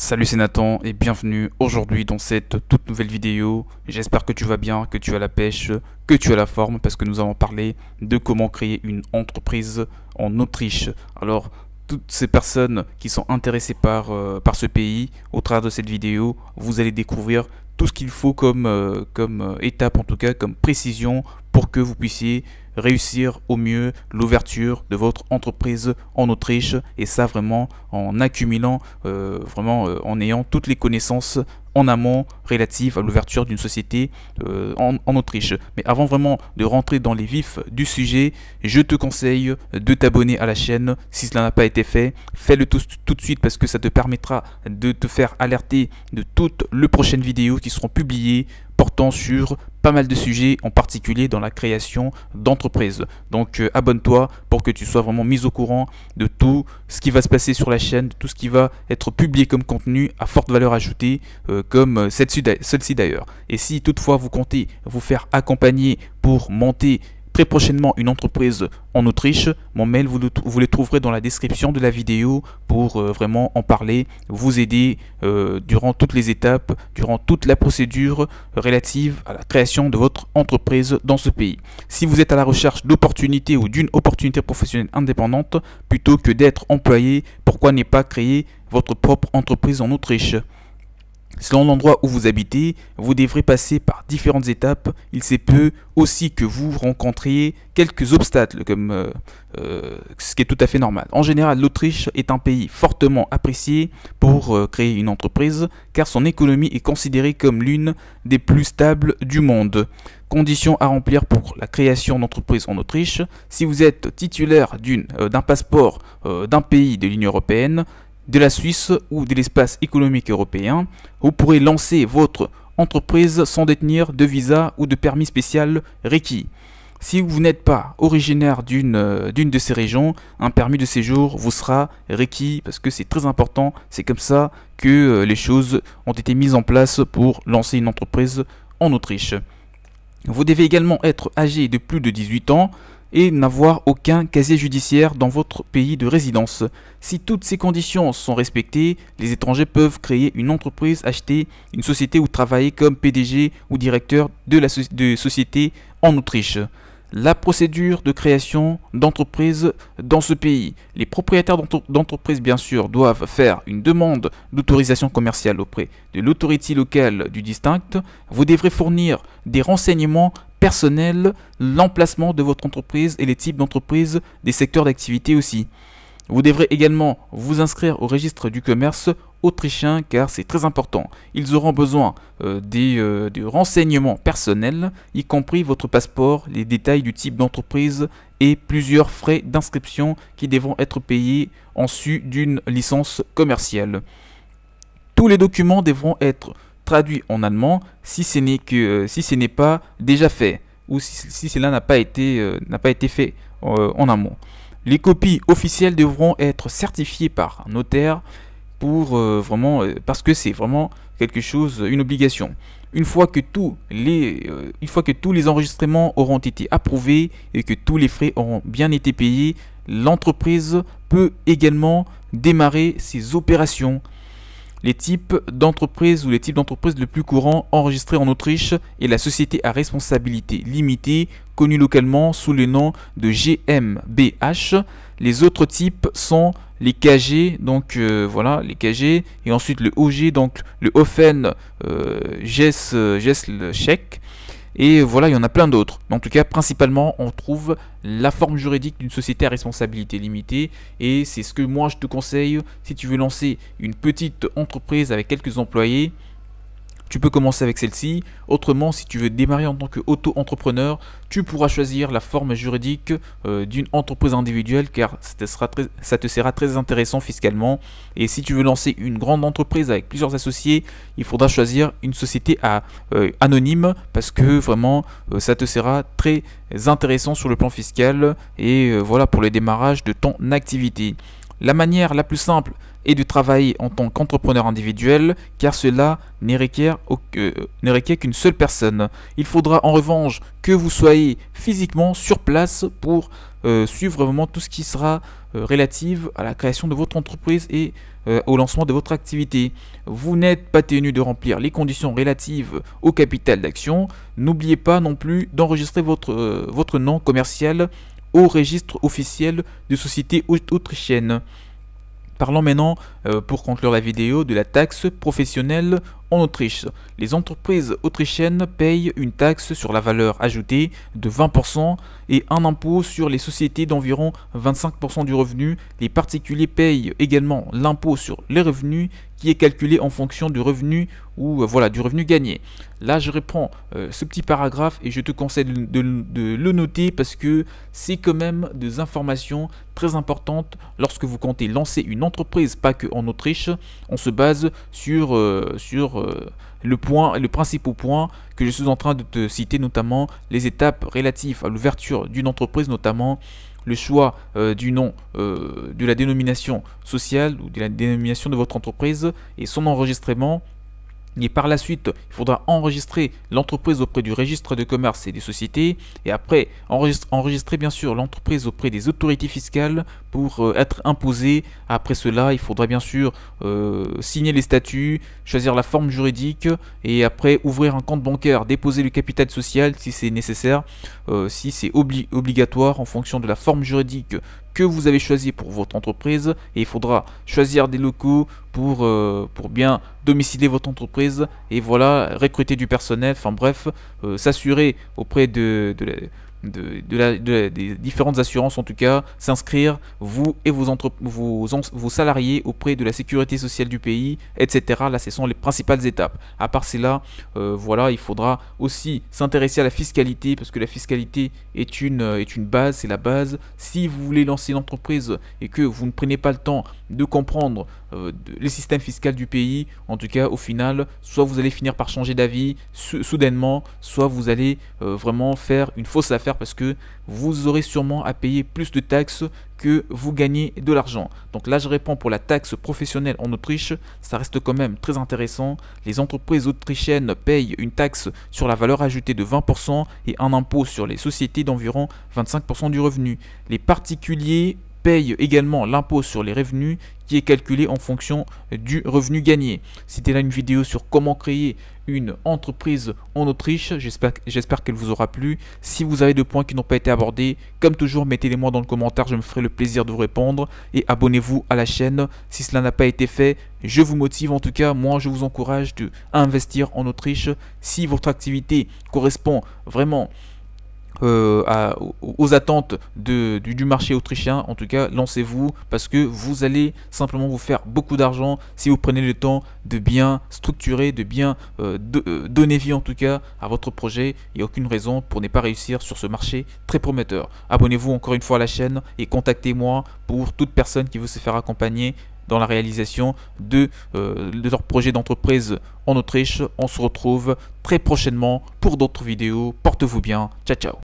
Salut, c'est Nathan et bienvenue aujourd'hui dans cette toute nouvelle vidéo. J'espère que tu vas bien, que tu as la pêche, que tu as la forme parce que nous allons parler de comment créer une entreprise en Autriche. Alors, toutes ces personnes qui sont intéressées par ce pays, au travers de cette vidéo, vous allez découvrir tout ce qu'il faut comme étape, en tout cas comme précision pour que vous puissiez réussir au mieux l'ouverture de votre entreprise en Autriche, et ça vraiment en accumulant, en ayant toutes les connaissances en amont relatives à l'ouverture d'une société en Autriche. Mais avant vraiment de rentrer dans les vifs du sujet, je te conseille de t'abonner à la chaîne si cela n'a pas été fait. Fais-le tout de suite parce que ça te permettra de te faire alerter de toutes les prochaines vidéos qui seront publiées portant sur pas mal de sujets, en particulier dans la création d'entreprises. Donc abonne-toi pour que tu sois vraiment mis au courant de tout ce qui va se passer sur la chaîne, de tout ce qui va être publié comme contenu à forte valeur ajoutée, comme celle-ci d'ailleurs. Et si toutefois vous comptez vous faire accompagner pour monter très prochainement une entreprise en Autriche, mon mail vous le trouverez dans la description de la vidéo pour vraiment en parler, vous aider durant toutes les étapes, durant toute la procédure relative à la création de votre entreprise dans ce pays. Si vous êtes à la recherche d'opportunités ou d'une opportunité professionnelle indépendante plutôt que d'être employé, pourquoi ne pas créer votre propre entreprise en Autriche? Selon l'endroit où vous habitez, vous devrez passer par différentes étapes. Il se peut aussi que vous rencontriez quelques obstacles, ce qui est tout à fait normal. En général, l'Autriche est un pays fortement apprécié pour créer une entreprise, car son économie est considérée comme l'une des plus stables du monde. Conditions à remplir pour la création d'entreprise en Autriche: si vous êtes titulaire d'un passeport d'un pays de l'Union européenne, de la Suisse ou de l'espace économique européen, vous pourrez lancer votre entreprise sans détenir de visa ou de permis spécial requis. Si vous n'êtes pas originaire d'une de ces régions, un permis de séjour vous sera requis parce que c'est très important. C'est comme ça que les choses ont été mises en place pour lancer une entreprise en Autriche. Vous devez également être âgé de plus de 18 ans et n'avoir aucun casier judiciaire dans votre pays de résidence. Si toutes ces conditions sont respectées, les étrangers peuvent créer une entreprise, acheter une société ou travailler comme PDG ou directeur de société en Autriche. La procédure de création d'entreprise dans ce pays. Les propriétaires d'entreprises, bien sûr, doivent faire une demande d'autorisation commerciale auprès de l'autorité locale du district. Vous devrez fournir des renseignements personnels, l'emplacement de votre entreprise et les types d'entreprises, des secteurs d'activité aussi. Vous devrez également vous inscrire au registre du commerce autrichien car c'est très important. Ils auront besoin des renseignements personnels, y compris votre passeport, les détails du type d'entreprise et plusieurs frais d'inscription qui devront être payés en sus d'une licence commerciale. Tous les documents devront être traduits en allemand si ce n'est pas déjà fait ou si cela n'a pas été fait en amont. Les copies officielles devront être certifiées par un notaire parce que c'est vraiment une obligation. Une fois que tous les enregistrements auront été approuvés et que tous les frais auront bien été payés, l'entreprise peut également démarrer ses opérations. Les types d'entreprises ou les types d'entreprises les plus courants enregistrés en Autriche est la société à responsabilité limitée, connue localement sous le nom de GmbH. Les autres types sont les KG, donc les KG, et ensuite le OG, donc le Offen Gesellschaft. Et voilà, il y en a plein d'autres. En tout cas, principalement, on trouve la forme juridique d'une société à responsabilité limitée. Et c'est ce que moi, je te conseille si tu veux lancer une petite entreprise avec quelques employés. Tu peux commencer avec celle-ci. Autrement, si tu veux démarrer en tant qu'auto-entrepreneur, tu pourras choisir la forme juridique d'une entreprise individuelle car ça te sera très intéressant fiscalement. Et si tu veux lancer une grande entreprise avec plusieurs associés, il faudra choisir une société anonyme parce que vraiment ça te sera très intéressant sur le plan fiscal et voilà pour le démarrage de ton activité. La manière la plus simple est de travailler en tant qu'entrepreneur individuel, car cela ne requiert qu'une seule personne. Il faudra en revanche que vous soyez physiquement sur place pour suivre vraiment tout ce qui sera relatif à la création de votre entreprise et au lancement de votre activité. Vous n'êtes pas tenu de remplir les conditions relatives au capital d'action. N'oubliez pas non plus d'enregistrer votre nom commercial au registre officiel de société autrichienne. Parlons maintenant, pour conclure la vidéo, de la taxe professionnelle en Autriche. Les entreprises autrichiennes payent une taxe sur la valeur ajoutée de 20% et un impôt sur les sociétés d'environ 25% du revenu. Les particuliers payent également l'impôt sur les revenus qui est calculé en fonction du revenu ou du revenu gagné. Là, je reprends ce petit paragraphe et je te conseille de le noter parce que c'est quand même des informations très importantes lorsque vous comptez lancer une entreprise, pas que en Autriche. On se base sur le principal point que je suis en train de te citer, notamment les étapes relatives à l'ouverture d'une entreprise, notamment le choix du nom, de la dénomination sociale ou de la dénomination de votre entreprise et son enregistrement. Et par la suite, il faudra enregistrer l'entreprise auprès du registre de commerce et des sociétés. Et après, enregistrer bien sûr l'entreprise auprès des autorités fiscales pour être imposée. Après cela, il faudra bien sûr signer les statuts, choisir la forme juridique et après ouvrir un compte bancaire, déposer le capital social si c'est nécessaire, si c'est obligatoire en fonction de la forme juridique que vous avez choisi pour votre entreprise. Et il faudra choisir des locaux pour bien domicilier votre entreprise et voilà, recruter du personnel, enfin bref, s'assurer auprès des différentes assurances, en tout cas, s'inscrire, vous et vos salariés auprès de la sécurité sociale du pays, etc. Là, ce sont les principales étapes. À part cela, voilà, il faudra aussi s'intéresser à la fiscalité parce que la fiscalité est une base, c'est la base. Si vous voulez lancer une entreprise et que vous ne prenez pas le temps de comprendre le système fiscal du pays, en tout cas, au final, soit vous allez finir par changer d'avis soudainement, soit vous allez vraiment faire une fausse affaire parce que vous aurez sûrement à payer plus de taxes que vous gagnez de l'argent. Donc là, je réponds pour la taxe professionnelle en Autriche, ça reste quand même très intéressant. Les entreprises autrichiennes payent une taxe sur la valeur ajoutée de 20% et un impôt sur les sociétés d'environ 25% du revenu. Les particuliers payent également l'impôt sur les revenus qui est calculé en fonction du revenu gagné. C'était là une vidéo sur comment créer une entreprise en Autriche. J'espère qu'elle vous aura plu. Si vous avez des points qui n'ont pas été abordés, comme toujours, mettez-les moi dans le commentaire, je me ferai le plaisir de vous répondre. Et abonnez-vous à la chaîne si cela n'a pas été fait. Je vous motive, en tout cas, moi je vous encourage à investir en Autriche. Si votre activité correspond vraiment aux attentes du marché autrichien, en tout cas lancez-vous parce que vous allez simplement vous faire beaucoup d'argent si vous prenez le temps de bien structurer, de bien donner vie en tout cas à votre projet. Il n'y a aucune raison pour ne pas réussir sur ce marché très prometteur. Abonnez-vous encore une fois à la chaîne et contactez-moi pour toute personne qui veut se faire accompagner dans la réalisation de leur projet d'entreprise en Autriche. On se retrouve très prochainement pour d'autres vidéos. Portez-vous bien. Ciao, ciao.